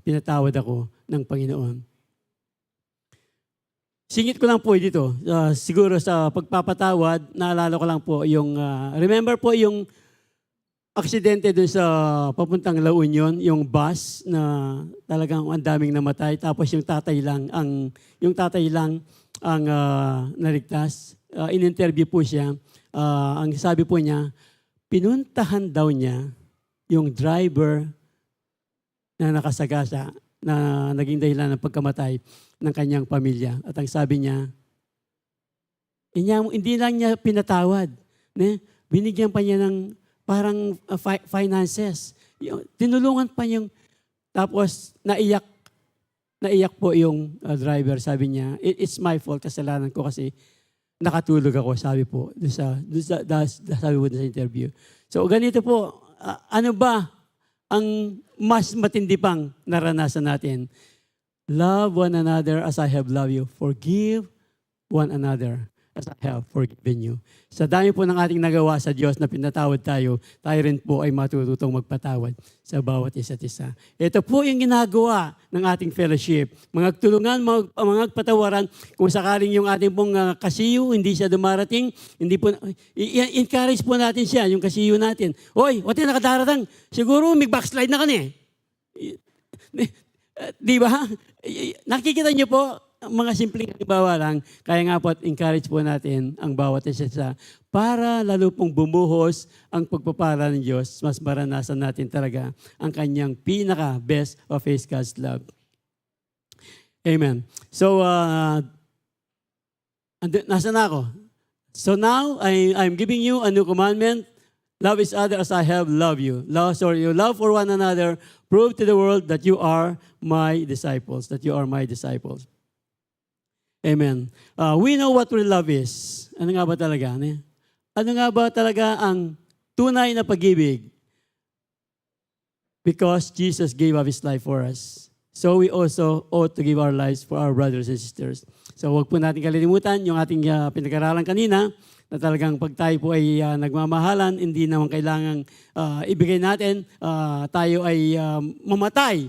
pinatawad ako ng Panginoon. Singit ko lang po dito, siguro sa pagpapatawad, naalala ko lang po yung, remember po yung aksidente doon sa papuntang La Union, yung bus na talagang ang daming namatay, tapos yung tatay lang ang naligtas. In-interview po siya, ang sabi po niya, pinuntahan daw niya yung driver na nakasagasa, na naging dahilan ng pagkamatay ng kanyang pamilya. At ang sabi niya, hindi lang niya pinatawad. Binigyan pa niya ng parang finances. Tinulungan pa yung, tapos naiyak po yung driver. Sabi niya, it's my fault, kasalanan ko kasi nakatulog ako, sabi po, sabi po sa interview. So ganito po, ano ba ang mas matindi pang naranasan natin? Love one another as I have loved you. Forgive one another as I have forgiven you. Sa dami po ng ating nagawa sa Diyos na pinatawad tayo rin po ay matututong magpatawad sa bawat isa't isa. Ito po yung ginagawa ng ating fellowship. Mga tulungan, mga patawaran, kung sakaling yung ating pong kasiyo, hindi siya dumarating, hindi po, encourage po natin siya, yung kasiyo natin. Oy, wati nakadaratang, siguro may backslide na ka niya. Di ba? Nakikita niyo po, mga simpleng halimbawa lang, kaya nga po at encourage po natin ang bawat isa para lalo pong bumuhos ang pagpapala ng Diyos, mas maranasan natin talaga ang kanyang pinaka-best of His God's love. Amen. So, nasa na ako? So now, I'm giving you a new commandment. Love each other as I have loved you. Your love for one another, prove to the world that you are my disciples, Amen. We know what real love is. Ano nga ba talaga? Ano nga ba talaga ang tunay na pag-ibig? Because Jesus gave up His life for us. So we also ought to give our lives for our brothers and sisters. So huwag po natin kalilimutan yung ating pinag-aralan kanina, na talagang pag tayo po ay nagmamahalan, hindi naman kailangang ibigay natin, tayo ay mamatay.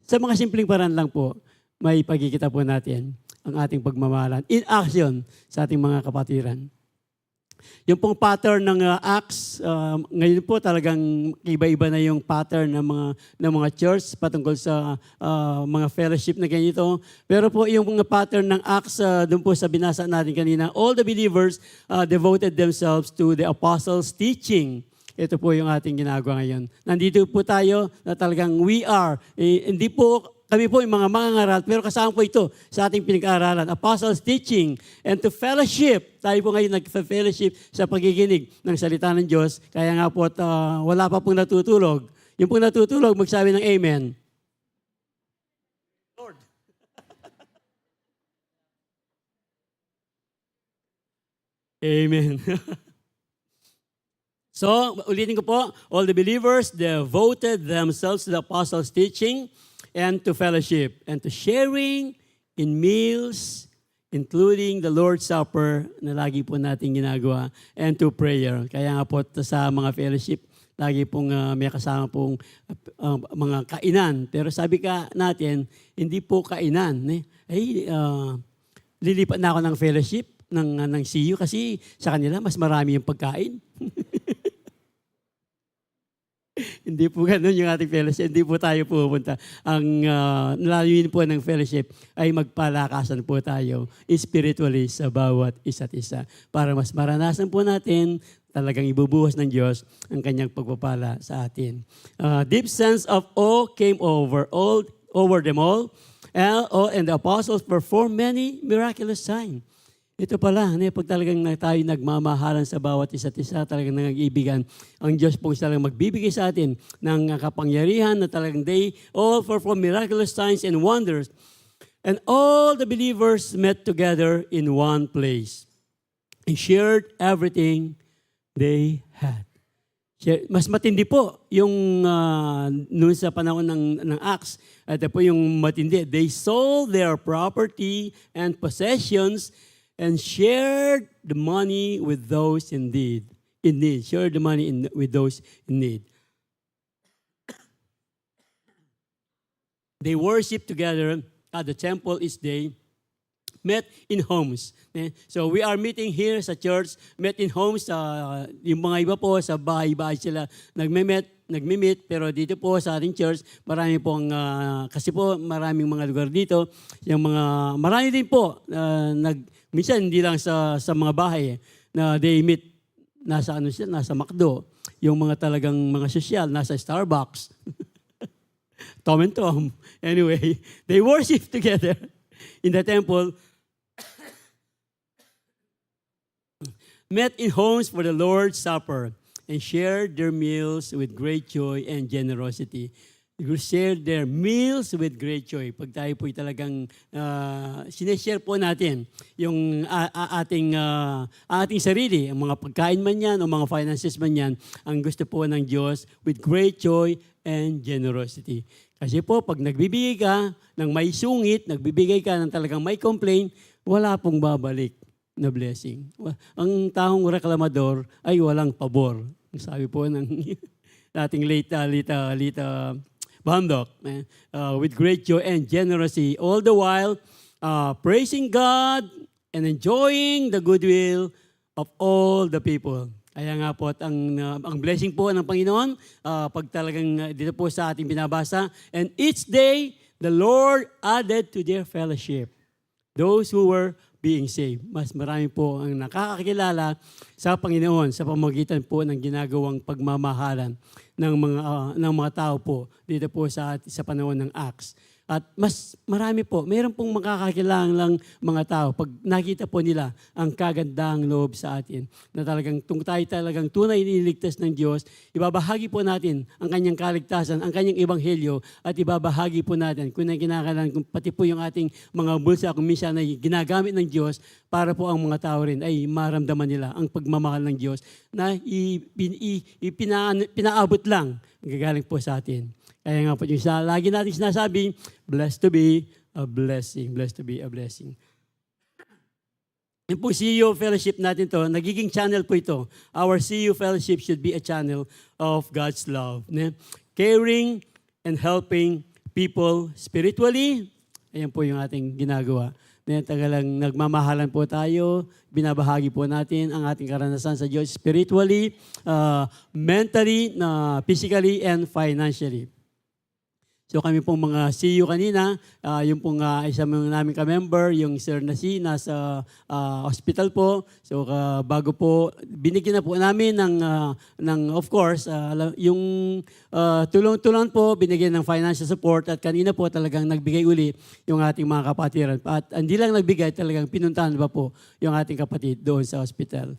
Sa mga simpleng paraan lang po, may pagkikita po natin ang ating pagmamahalan in action sa ating mga kapatiran. Yung pong pattern ng Acts, ngayon po talagang iba-iba na yung pattern ng mga church patungkol sa mga fellowship na ganito. Pero po yung mga pattern ng Acts, doon po sa binasa natin kanina, all the believers devoted themselves to the apostles' teaching. Ito po yung ating ginagawa ngayon. Nandito po tayo na talagang hindi po kami po yung mga mangangaral, pero kasama po ito sa ating pinag-aaralan, apostles' teaching, and to fellowship. Tayo po ngayon nag-fellowship sa pagiginig ng salita ng Diyos. Kaya nga po, wala pa pong natutulog. Yung pong natutulog, magsabi ng Amen. Lord. Amen. So, ulitin ko po, all the believers devoted themselves to the apostles' teaching, and to fellowship, and to sharing in meals, including the Lord's Supper na lagi po natin ginagawa, and to prayer. Kaya nga po sa mga fellowship, lagi pong may kasama pong mga kainan. Pero sabi ka natin, hindi po kainan. Lilipat na ako ng fellowship, ng CU, kasi sa kanila mas marami yung pagkain. Hindi po ganun yung ating fellowship. Hindi po tayo pupunta. Ang layunin po ng fellowship ay magpalakasan po tayo spiritually sa bawat isa't isa para mas maranasan po natin talagang ibubuhos ng Diyos ang kanyang pagpapala sa atin. Deep sense of awe came over them all And the apostles performed many miraculous signs. Ito pala, pag talagang tayo nagmamahalan sa bawat isa't isa, talagang nag-iibigan, ang Diyos po talagang magbibigay sa atin ng kapangyarihan na talagang they all perform miraculous signs and wonders. And all the believers met together in one place and shared everything they had. Mas matindi po yung noon sa panahon ng Acts. Ito po yung matindi. They sold their property and possessions and shared the money with those in need. Shared the money with those in need. They worship together at the temple each day, met in homes. So we are meeting here sa church, met in homes. Yung mga iba po sa bahay-bahay sila nagme-meet, pero dito po sa ating church, marami pong, kasi po maraming mga lugar dito, marami din po, minsan hindi lang sa mga bahay, na they meet, nasa McDo, yung mga talagang mga sosyal, nasa Starbucks, Tom and Tom. Anyway, they worship together in the temple, met in homes for the Lord's Supper, and shared their meals with great joy and generosity. Shared their meals with great joy. Pag tayo po'y talagang sineshare po natin yung ating sarili, ang mga pagkain man yan o mga finances man yan, ang gusto po ng Diyos with great joy and generosity. Kasi po, pag nagbibigay ka ng may sungit, nagbibigay ka ng talagang may complaint, wala pong babalik na blessing. Ang taong reklamador ay walang pabor. Sabi po ng ating late Bandok, with great joy and generosity, all the while praising God and enjoying the goodwill of all the people. Kaya nga po, ang blessing po ng Panginoon, pag talagang dito po sa ating binabasa, and each day, the Lord added to their fellowship those who were being saved. Mas marami po ang nakakakilala sa Panginoon sa pamamagitan po ng ginagawang pagmamahalan ng mga tao po dito po sa panahon ng Acts. At mas marami po, mayroon pong makakakilangang mga tao pag nakita po nila ang kagandang loob sa atin na talagang tayo talagang tunay iniligtas ng Diyos, ibabahagi po natin ang kanyang kaligtasan, ang kanyang ebanghelyo at ibabahagi po natin kung kinakailangan, pati po yung ating mga bulsa kung minsan ay ginagamit ng Diyos para po ang mga tao rin ay maramdaman nila ang pagmamahal ng Diyos na pinaabot lang ang gagaling po sa atin. Kaya nga po yung lagi natin sinasabi, blessed to be a blessing. Blessed to be a blessing. Yung po CU Fellowship natin to, nagiging channel po ito. Our CU Fellowship should be a channel of God's love. Caring and helping people spiritually. Ayan po yung ating ginagawa. Tagalang nagmamahalan po tayo, binabahagi po natin ang ating karanasan sa Diyos spiritually, mentally, physically, and financially. So kami pong mga CU kanina, yung pong isa namin ka-member, yung Sir Nasi, nasa hospital po. So bago po, binigyan na po namin ng of course, yung tulong-tulong po, binigyan ng financial support at kanina po talagang nagbigay uli yung ating mga kapatiran. At hindi lang nagbigay, talagang pinuntahan ba po yung ating kapatid doon sa hospital.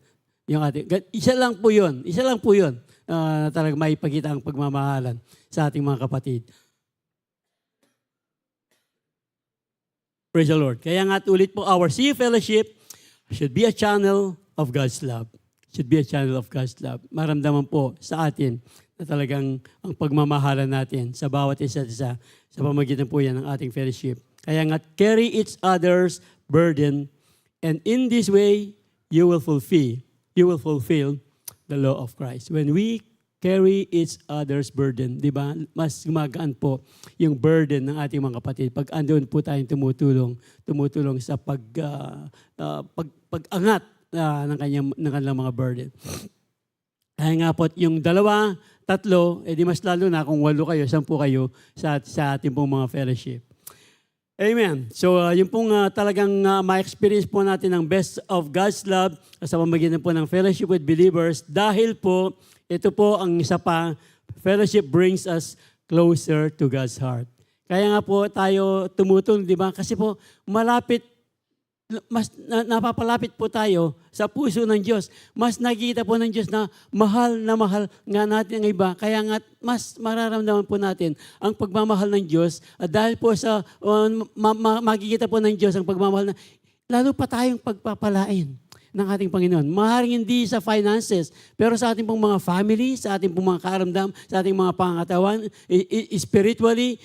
Isa lang po yun na talagang may ipakita ang pagmamahalan sa ating mga kapatid. Praise the Lord. Kaya nga ulit po, our CU Fellowship should be a channel of God's love. Should be a channel of God's love. Maramdaman po sa atin na talagang ang pagmamahalan natin sa bawat isa't isa sa pamagitan po yan ng ating fellowship. Kaya nga, carry each other's burden, and in this way, you will fulfill the law of Christ. When we carry each other's burden, di ba? Mas gumagaan po yung burden ng ating mga kapatid. Pag andun po tayong tumutulong sa pag-angat ng kanilang mga burden. Kaya nga po, yung 2, 3, di mas lalo na kung 8 kayo, 10 kayo sa ating pong mga fellowship. Amen. So, yung pong talagang ma-experience po natin ang best of God's love sa pamamagitan po ng fellowship with believers dahil po ito po ang isa pa, fellowship brings us closer to God's heart. Kaya nga po tayo tumutulong, di ba? Kasi po malapit, mas napapalapit po tayo sa puso ng Diyos. Mas nakikita po ng Diyos na mahal nga natin ang iba. Kaya nga mas mararamdaman po natin ang pagmamahal ng Diyos. At dahil po sa makikita po ng Diyos ang pagmamahal na lalo pa tayong pagpapalain ng ating Panginoon. Maaaring hindi sa finances, pero sa ating pong mga family, sa ating pong mga karamdam, sa ating mga pangatawan, spiritually,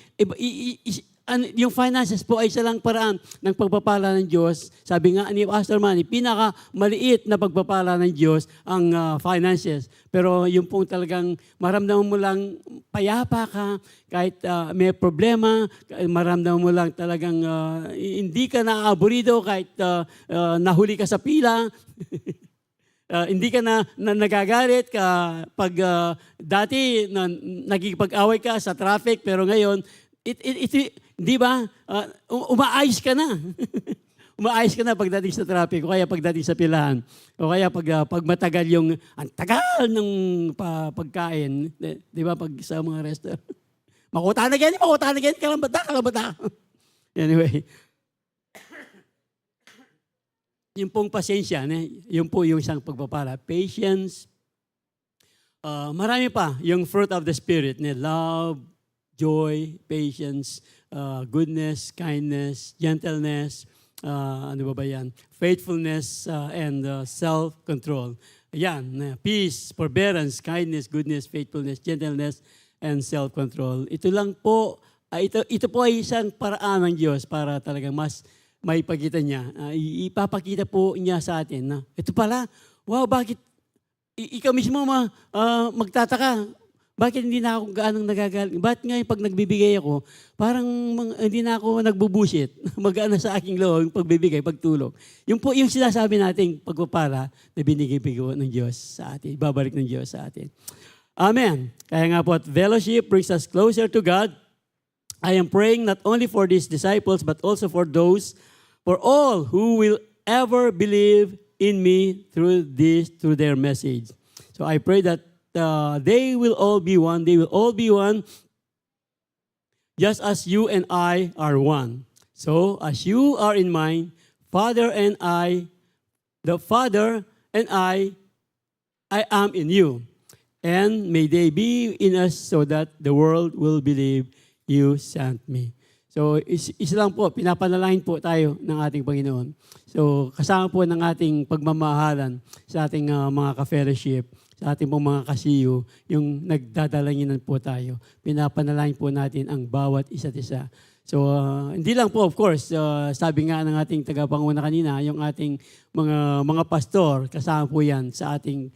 yung finances po ay isa lang paraan ng pagpapala ng Diyos. Sabi nga ni Pastor Manny, pinaka-maliit na pagpapala ng Diyos ang finances. Pero yung pong talagang maramdaman mo lang payapa ka, kahit may problema, maramdaman mo lang talagang hindi ka naaaburido kahit nahuli ka sa pila. Hindi ka na nagagalit ka pag dati nagkikipag-away ka sa traffic, pero ngayon, di ba, umaayos ka na. Umaayos ka na pagdating sa traffic, o kaya pagdating sa pilahan, o kaya pag matagal yung, ang tagal ng pagkain, di ba, pag sa mga restaurant. Makuta na ganyan, kalambata. Anyway, yung pong pasensya, yung po yung isang pagpapala. Patience, marami pa, yung fruit of the Spirit, love, joy, patience, goodness, kindness, gentleness, ano ba yan? Faithfulness, and self-control. Ayan, peace, forbearance, kindness, goodness, faithfulness, gentleness, and self-control. Ito lang po, ito po ay isang paraan ng Diyos para talagang mas maipakita niya. Ipapakita po niya sa atin na ito pala, wow, bakit ikaw mismo magtataka, bakit hindi na ako gaanong nagagaling? Bakit ngayon pag nagbibigay ako, parang hindi na ako nagbubusit. Mag-ano sa aking loob, pagbibigay, pagtulog. Yung po yung sinasabi nating pagpapala na binigay-bigo ng Diyos sa atin. Babalik ng Diyos sa atin. Amen. Kaya nga po, fellowship brings us closer to God. I am praying not only for these disciples, but also for all who will ever believe in me through their message. So I pray that they will all be one. They will all be one just as you and I are one. So as you are in mine, Father and I, the Father and I am in you. And may they be in us so that the world will believe you sent me. So isa lang po, pinapanalangin po tayo ng ating Panginoon. So kasama po ng ating pagmamahalan sa ating mga ka-fellowship, sa ating pong mga kasiyo, yung nagdadalanginan po tayo. Pinapanalangin po natin ang bawat isa't isa. So, hindi lang po, of course, sabi nga ng ating tagapanguna kanina, yung ating mga pastor, kasama po yan sa ating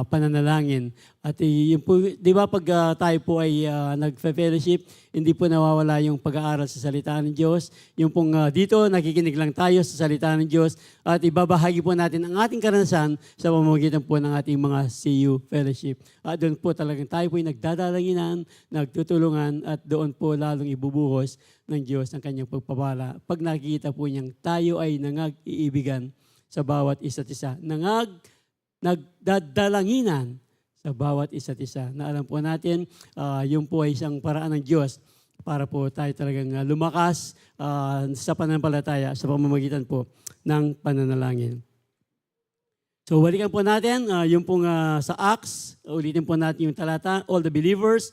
pananalangin. At yun po, di ba pag tayo po ay nag-fellowship, hindi po nawawala yung pag-aaral sa salita ng Diyos. Yung pong dito, nakikinig lang tayo sa salita ng Diyos at ibabahagi po natin ang ating karanasan sa pamamagitan po ng ating mga CU fellowship. At doon po talagang tayo po ay nagdadalanginan, nagtutulungan at doon po lalong ibubuhos ng Diyos ang kanyang pagpapala. Pag nakikita po niyang tayo ay nangag-iibigan sa bawat isa't isa. Nagdadalanginan sa bawat isa't isa. Na alam po natin, yun po ay isang paraan ng Diyos para po tayo talagang lumakas sa pananampalataya sa pamamagitan po ng pananalangin. So balikan po natin, yung pong sa Acts, ulitin po natin yung talata, all the believers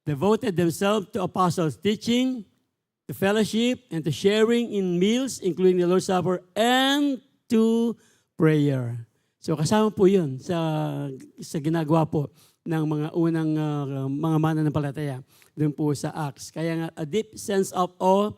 devoted themselves to apostles' teaching, to fellowship, and to sharing in meals, including the Lord's Supper, and to prayer. So kasama po yun sa ginagawa po ng mga unang mga mananampalataya doon po sa Acts. Kaya nga, a deep sense of awe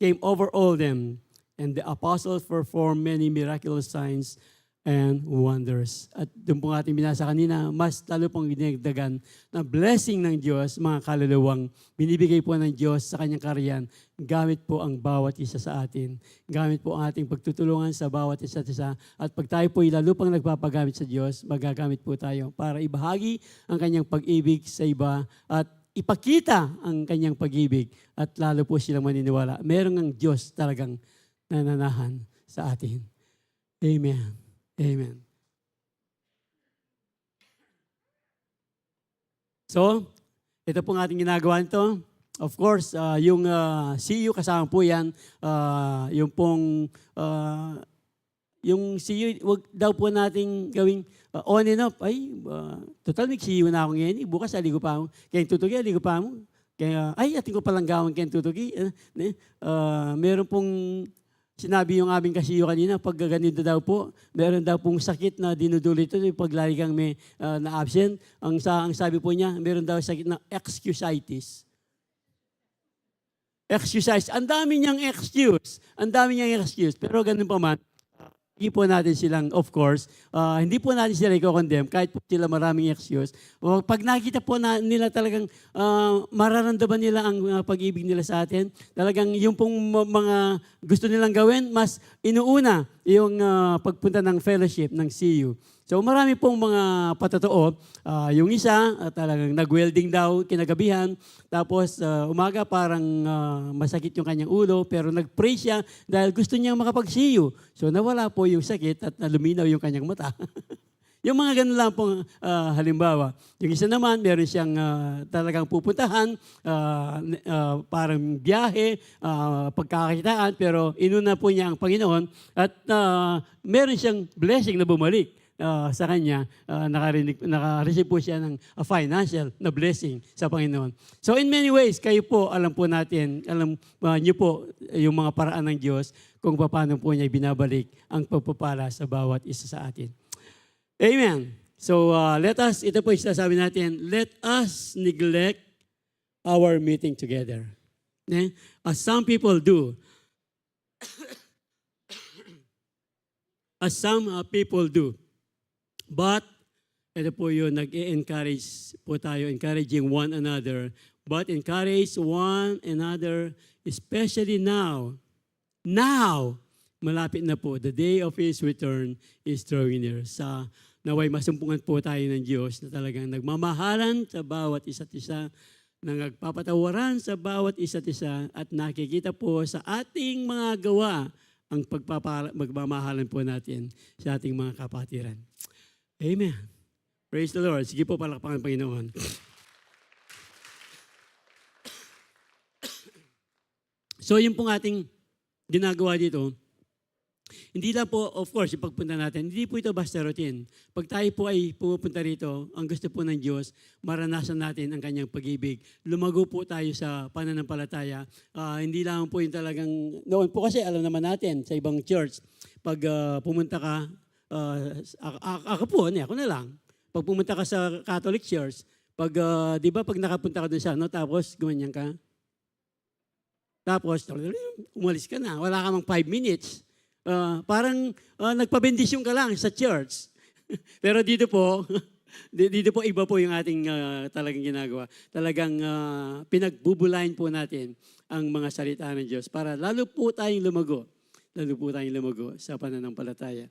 came over all them, and the apostles performed many miraculous signs and wonders. At doon po ating binasa kanina, mas lalo pong dinagdagan na blessing ng Diyos, mga kaluluwang binibigay po ng Diyos sa kanyang karyan, gamit po ang bawat isa sa atin. Gamit po ang ating pagtutulungan sa bawat isa't isa. At pag tayo po lalo pang nagpapagamit sa Diyos, magagamit po tayo para ibahagi ang kanyang pag-ibig sa iba at ipakita ang kanyang pag-ibig at lalo po silang maniniwala. Merong ang Diyos talagang nananahan sa atin. Amen. Amen. So, ito pong ating ginagawa nito. of course, yung CU kasama po yan, yung pong, yung CU, wag daw po nating gawing on and off. Ay, total, nag-CU na ako ngayon. Bukas, aligo pa ako. Kaya tutugi, aligo pa ako. Kaya, ay, ating ko palang gawin kaya tutugi. Meron pong sinabi yung aming kasiyo kanina, pag ganito daw po, meron daw pong sakit na dinudulot ito, pag lagi kang may na-absent. Ang sabi po niya, meron daw sakit na excusitis. Excusitis. Ang dami niyang excuse. Ang dami niyang excuse. Pero ganun pa man, hindi po natin silang, of course, hindi po natin sila i-condemn kahit po sila maraming excuse. Pag nakita po nila talagang mararamdaman nila ang pag-ibig nila sa atin, talagang yung pong mga gusto nilang gawin, mas inuuna yung pagpunta ng fellowship ng CU. So marami pong mga patotoo. Yung isa, talagang nag-welding daw kinagabihan. Tapos umaga parang masakit yung kanyang ulo. Pero nag-pray siya dahil gusto niyang makapag-CU. So nawala po yung sakit at naluminaw yung kanyang mata. Yung mga ganun lang pong halimbawa. Yung isa naman, meron siyang talagang pupuntahan, parang biyahe, pagkakakitaan. Pero inuna po niya ang Panginoon at meron siyang blessing na bumalik. Sa kanya, naka-receive po siya ng financial na blessing sa Panginoon. So in many ways, kayo po, alam po natin, alam niyo po yung mga paraan ng Diyos kung paano po niya binabalik ang pagpapala sa bawat isa sa atin. Amen. So ito po yung sasabi natin, let us neglect our meeting together. As some people do. As some people do. But, ito po yun, nag-encourage po tayo, encouraging one another. But encourage one another, especially now. Now, malapit na po. The day of His return is drawing near. Sa naway masumpungan po tayo ng Diyos na talagang nagmamahalan sa bawat isa't isa, na nagpapatawaran sa bawat isa't isa, at nakikita po sa ating mga gawa ang magmamahalan po natin sa ating mga kapatiran. Amen. Praise the Lord. Sige po, palakpakan ng Panginoon. So, yung pong ating ginagawa dito, hindi lang po, of course, yung pagpunta natin, hindi po ito basta routine. Pag tayo po ay pupunta rito, ang gusto po ng Diyos, maranasan natin ang kanyang pag-ibig. Lumago po tayo sa pananampalataya. Hindi lang po yung talagang, noon po kasi alam naman natin sa ibang church, pag pumunta ka, ako na lang. Pag pumunta ka sa Catholic Church, di ba pag nakapunta ka doon sa tapos gumanyan ka, tapos umalis ka na, wala ka mang 5 minutes. Parang nagpabendisyon ka lang sa church. Pero dito po iba po yung ating talagang ginagawa. Talagang pinagbubulayin po natin ang mga salita ng Diyos para lalo po tayong lumago sa pananampalataya.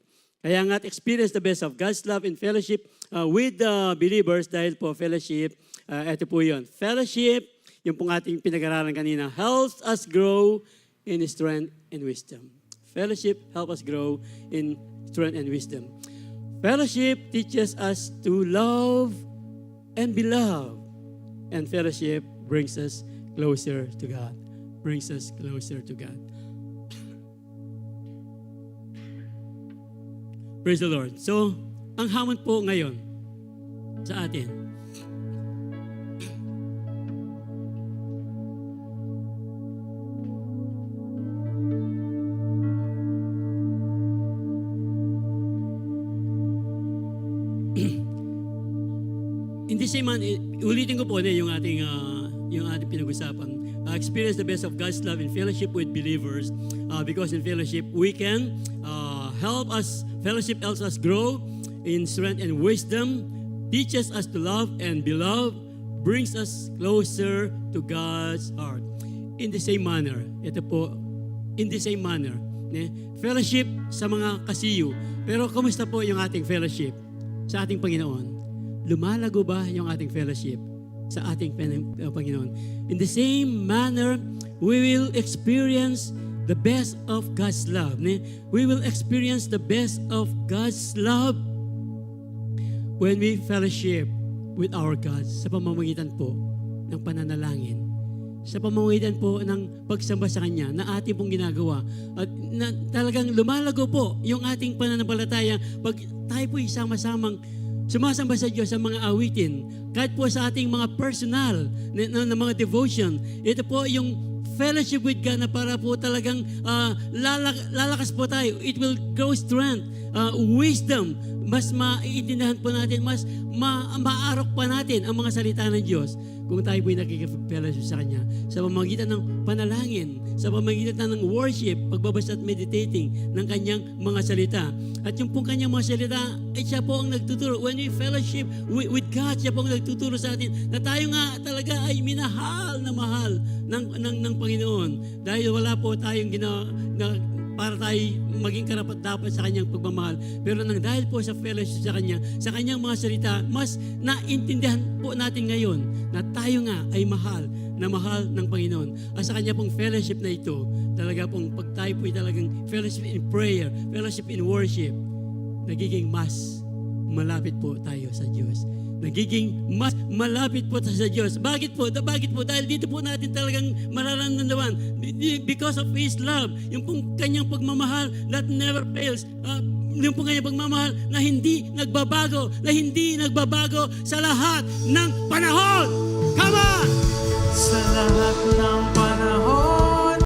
Kaya nga, experience the best of God's love and fellowship with the believers dahil po fellowship, ito po yun. Fellowship, yung pong ating pinag-aralan kanina, helps us grow in strength and wisdom. Fellowship helps us grow in strength and wisdom. Fellowship teaches us to love and be loved. And fellowship brings us closer to God. Brings us closer to God. Praise the Lord. So, ang hamon po ngayon sa atin, hindi siya man, ulitin ko po yung ating pinag-usapan. Experience the best of God's love in fellowship with believers because in fellowship we can fellowship helps us grow in strength and wisdom, teaches us to love and be loved, brings us closer to God's heart. In the same manner, fellowship sa mga kasiyo. Pero kumusta po yung ating fellowship sa ating Panginoon? Lumalago ba yung ating fellowship sa ating Panginoon? In the same manner, we will experience the best of God's love. We will experience the best of God's love when we fellowship with our God sa pamamagitan po ng pananalangin, sa pamamagitan po ng pagsamba sa Kanya na ating pong ginagawa. At na, talagang lumalago po yung ating pananampalataya pag tayo po sama-samang sumasamba sa Diyos sa mga awitin. Kahit po sa ating mga personal na mga devotion. Ito po yung fellowship with God na para po talagang lalakas po tayo. It will grow strength, wisdom. Mas maiintindihan po natin, mas maarok pa natin ang mga salita ng Diyos kung tayo po'y nakikipag-fellowship sa Kanya sa pamamagitan ng panalangin, sa pamamagitan ng worship, pagbabasa at meditating ng Kanyang mga salita. At yung pong Kanyang mga salita, siya po ang nagtuturo. When we fellowship with God, siya po ang nagtuturo sa atin na tayo nga talaga ay minahal na mahal ng Panginoon. Dahil wala po tayong para tayo maging karapat-dapat sa Kanyang pagmamahal. Pero dahil po sa fellowship sa Kanya, sa Kanyang mga salita, mas naintindihan po natin ngayon na tayo nga ay mahal ng Panginoon. At sa Kanya pong fellowship na ito, talaga pong pag tayo po ay talagang fellowship in prayer, fellowship in worship, nagiging mas malapit po tayo sa Diyos. Nagiging mas malapit po sa Diyos. Bakit po? Dahil dito po natin talagang mararamdaman because of His love. Yung pong Kanyang pagmamahal that never fails. Yung pong Kanyang pagmamahal na hindi nagbabago sa lahat ng panahon.